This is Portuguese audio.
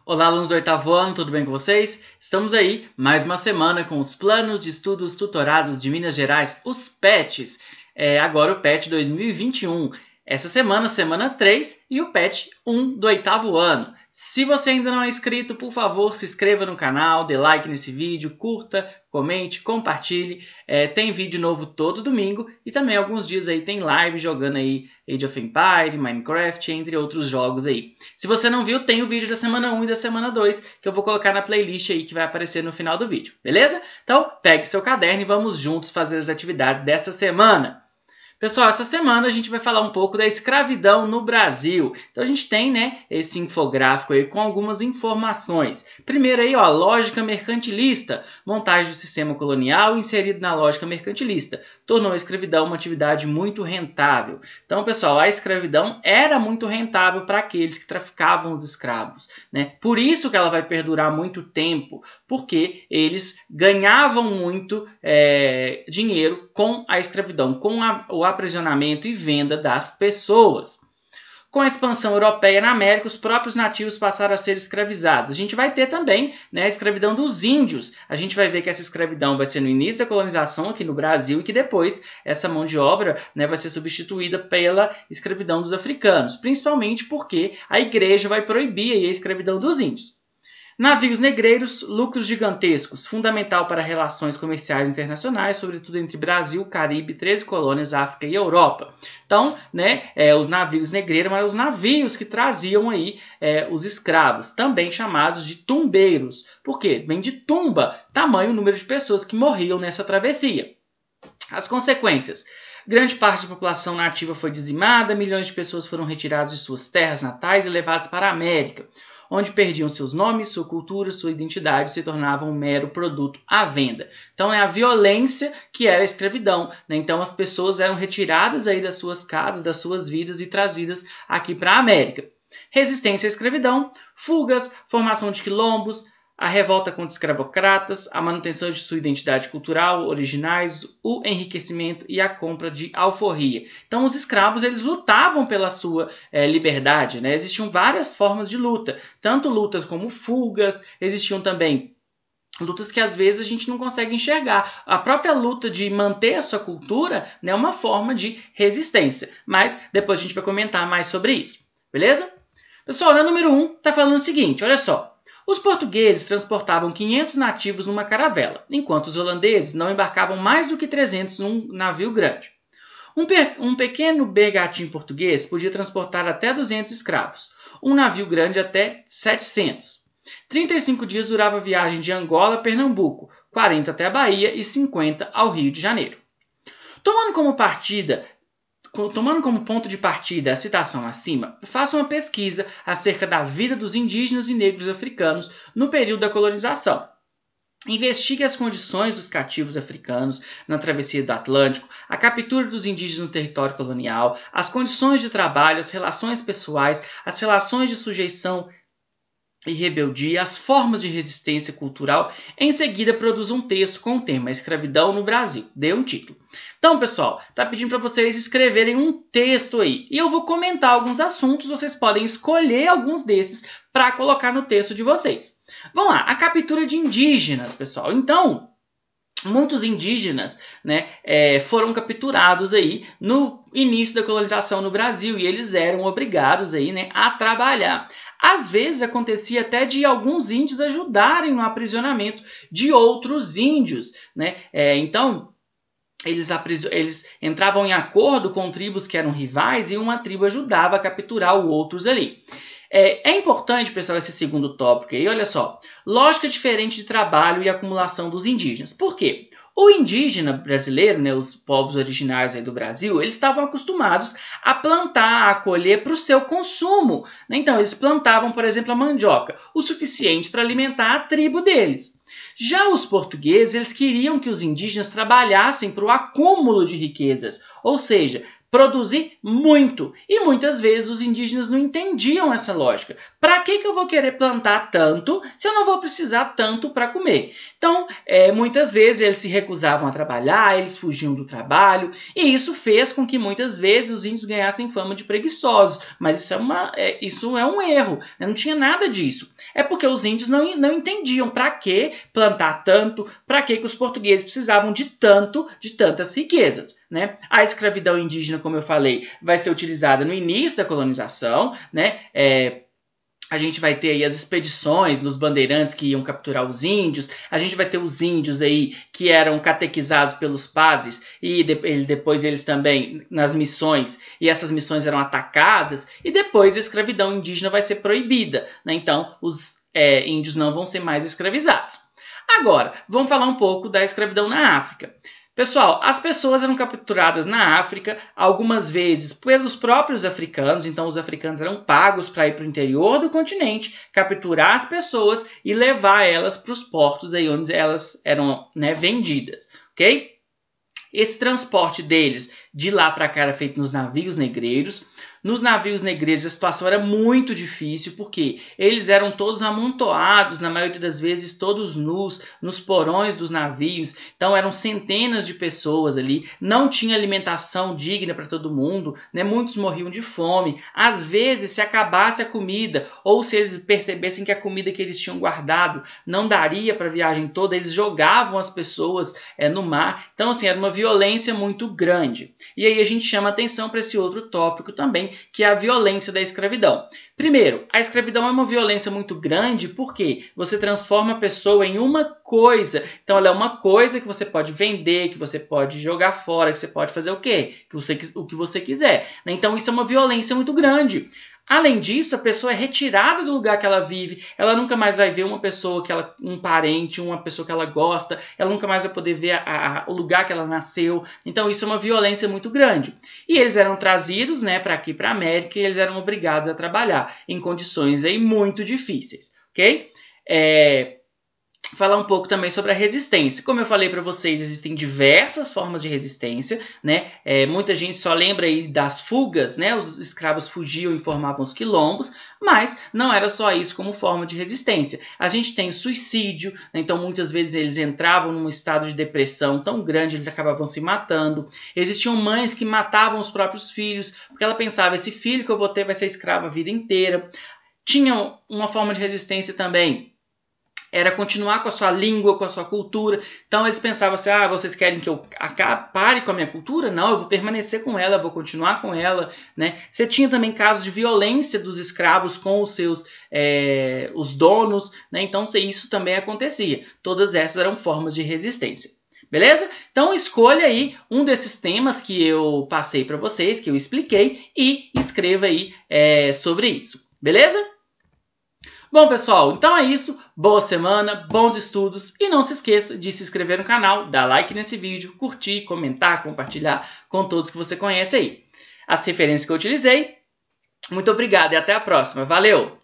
Olá, alunos do oitavo ano, tudo bem com vocês? Estamos aí, mais uma semana com os Planos de Estudos Tutorados de Minas Gerais, os PETs. Agora o PET 2021. Essa semana, semana 3, e o PET 1 do oitavo ano. Se você ainda não é inscrito, por favor, se inscreva no canal, dê like nesse vídeo, curta, comente, compartilhe. Tem vídeo novo todo domingo e também alguns dias aí tem live jogando aí Age of Empires, Minecraft, entre outros jogos aí. Se você não viu, tem o vídeo da semana 1 e da semana 2 que eu vou colocar na playlist aí que vai aparecer no final do vídeo, beleza? Então, pegue seu caderno e vamos juntos fazer as atividades dessa semana. Pessoal, essa semana a gente vai falar um pouco da escravidão no Brasil. Então a gente tem, esse infográfico aí com algumas informações. Primeiro aí, ó, lógica mercantilista, montagem do sistema colonial inserido na lógica mercantilista, tornou a escravidão uma atividade muito rentável. Então, pessoal, a escravidão era muito rentável para aqueles que traficavam os escravos, né? Por isso que ela vai perdurar muito tempo, porque eles ganhavam muito dinheiro com a escravidão, com o aprisionamento e venda das pessoas. Com a expansão europeia na América, os próprios nativos passaram a ser escravizados. A gente vai ter também, a escravidão dos índios. A gente vai ver que essa escravidão vai ser no início da colonização aqui no Brasil e que depois essa mão de obra, vai ser substituída pela escravidão dos africanos, principalmente porque a igreja vai proibir a escravidão dos índios. Navios negreiros, lucros gigantescos, fundamental para relações comerciais internacionais, sobretudo entre Brasil, Caribe, 13 colônias, África e Europa. Então, os navios negreiros eram os navios que traziam aí os escravos, também chamados de tumbeiros. Por quê? Vem de tumba, tamanho número de pessoas que morriam nessa travessia. As consequências. Grande parte da população nativa foi dizimada, milhões de pessoas foram retiradas de suas terras natais e levadas para a América, onde perdiam seus nomes, sua cultura, sua identidade e se tornavam um mero produto à venda. Então é a violência que era a escravidão, Então as pessoas eram retiradas aí das suas casas, das suas vidas e trazidas aqui para a América. Resistência à escravidão, fugas, formação de quilombos, a revolta contra escravocratas, a manutenção de sua identidade cultural, originais, o enriquecimento e a compra de alforria. Então os escravos eles lutavam pela sua liberdade, Existiam várias formas de luta, tanto lutas como fugas, existiam também lutas que às vezes a gente não consegue enxergar. A própria luta de manter a sua cultura é uma forma de resistência, mas depois a gente vai comentar mais sobre isso, beleza? Pessoal, na número 1 está falando o seguinte, olha só. Os portugueses transportavam 500 nativos numa caravela, enquanto os holandeses não embarcavam mais do que 300 num navio grande. Um pequeno bergantim português podia transportar até 200 escravos, um navio grande até 700. 35 dias durava a viagem de Angola a Pernambuco, 40 até a Bahia e 50 ao Rio de Janeiro. Tomando como ponto de partida a citação acima, faça uma pesquisa acerca da vida dos indígenas e negros africanos no período da colonização. Investigue as condições dos cativos africanos na travessia do Atlântico, a captura dos indígenas no território colonial, as condições de trabalho, as relações pessoais, as relações de sujeição e rebeldia, as formas de resistência cultural. Em seguida, produza um texto com o tema Escravidão no Brasil. Dê um título. Então, pessoal, tá pedindo para vocês escreverem um texto aí. E eu vou comentar alguns assuntos, vocês podem escolher alguns desses para colocar no texto de vocês. Vamos lá, a captura de indígenas, pessoal. Então, muitos indígenas foram capturados aí no início da colonização no Brasil e eles eram obrigados aí, a trabalhar. Às vezes acontecia até de alguns índios ajudarem no aprisionamento de outros índios, Então, eles entravam em acordo com tribos que eram rivais e uma tribo ajudava a capturar os outros ali. É importante, pessoal, esse segundo tópico aí, olha só. Lógica diferente de trabalho e acumulação dos indígenas. Por quê? O indígena brasileiro, os povos originários aí do Brasil, eles estavam acostumados a plantar, a colher para o seu consumo. Então, eles plantavam, por exemplo, a mandioca, o suficiente para alimentar a tribo deles. Já os portugueses, eles queriam que os indígenas trabalhassem para o acúmulo de riquezas, ou seja, produzir muito. E muitas vezes os indígenas não entendiam essa lógica. Para que eu vou querer plantar tanto se eu não vou precisar tanto para comer? Então, muitas vezes eles se recusavam a trabalhar, eles fugiam do trabalho, e isso fez com que muitas vezes os índios ganhassem fama de preguiçosos. Mas isso é um erro, né? Não tinha nada disso. É porque os índios não entendiam para que plantar tanto, para que os portugueses precisavam de tantas riquezas, né? A escravidão indígena, como eu falei, vai ser utilizada no início da colonização, né? A gente vai ter aí as expedições dos bandeirantes que iam capturar os índios, a gente vai ter os índios aí que eram catequizados pelos padres e depois eles também nas missões, e essas missões eram atacadas, e depois a escravidão indígena vai ser proibida, né? Então os índios não vão ser mais escravizados. Agora, vamos falar um pouco da escravidão na África. Pessoal, as pessoas eram capturadas na África, algumas vezes pelos próprios africanos, então os africanos eram pagos para ir para o interior do continente, capturar as pessoas e levar elas para os portos aí onde elas eram, né, vendidas, ok? Esse transporte deles de lá para cá era feito nos navios negreiros. Nos navios negreiros a situação era muito difícil, porque eles eram todos amontoados, na maioria das vezes todos nus, nos porões dos navios. Então eram centenas de pessoas ali, não tinha alimentação digna para todo mundo, né? Muitos morriam de fome. Às vezes, se acabasse a comida, ou se eles percebessem que a comida que eles tinham guardado não daria para a viagem toda, eles jogavam as pessoas no mar. Então, assim, era uma violência muito grande. E aí a gente chama atenção para esse outro tópico também, que é a violência da escravidão. Primeiro, a escravidão é uma violência muito grande porque você transforma a pessoa em uma coisa. Então ela é uma coisa que você pode vender, que você pode jogar fora, que você pode fazer o quê? O que você quiser. Então isso é uma violência muito grande. Além disso, a pessoa é retirada do lugar que ela vive, ela nunca mais vai ver uma pessoa um parente, uma pessoa que ela gosta, ela nunca mais vai poder ver o lugar que ela nasceu. Então isso é uma violência muito grande. E eles eram trazidos, né, para aqui, para a América, e eles eram obrigados a trabalhar em condições aí muito difíceis, ok? Falar um pouco também sobre a resistência. Como eu falei para vocês, existem diversas formas de resistência, né? Muita gente só lembra aí das fugas, né? Os escravos fugiam e formavam os quilombos, mas não era só isso como forma de resistência. A gente tem suicídio, né? Então muitas vezes eles entravam num estado de depressão tão grande, eles acabavam se matando. Existiam mães que matavam os próprios filhos, porque ela pensava, esse filho que eu vou ter vai ser escravo a vida inteira. Tinha uma forma de resistência também, era continuar com a sua língua, com a sua cultura. Então eles pensavam assim, vocês querem que eu pare com a minha cultura? Não, eu vou permanecer com ela, eu vou continuar com ela, né? Você tinha também casos de violência dos escravos com os seus os donos, né? Então isso também acontecia. Todas essas eram formas de resistência. Beleza? Então escolha aí um desses temas que eu passei para vocês, que eu expliquei, e escreva aí sobre isso. Beleza? Bom, pessoal, então é isso. Boa semana, bons estudos e não se esqueça de se inscrever no canal, dar like nesse vídeo, curtir, comentar, compartilhar com todos que você conhece aí. As referências que eu utilizei. Muito obrigado e até a próxima. Valeu!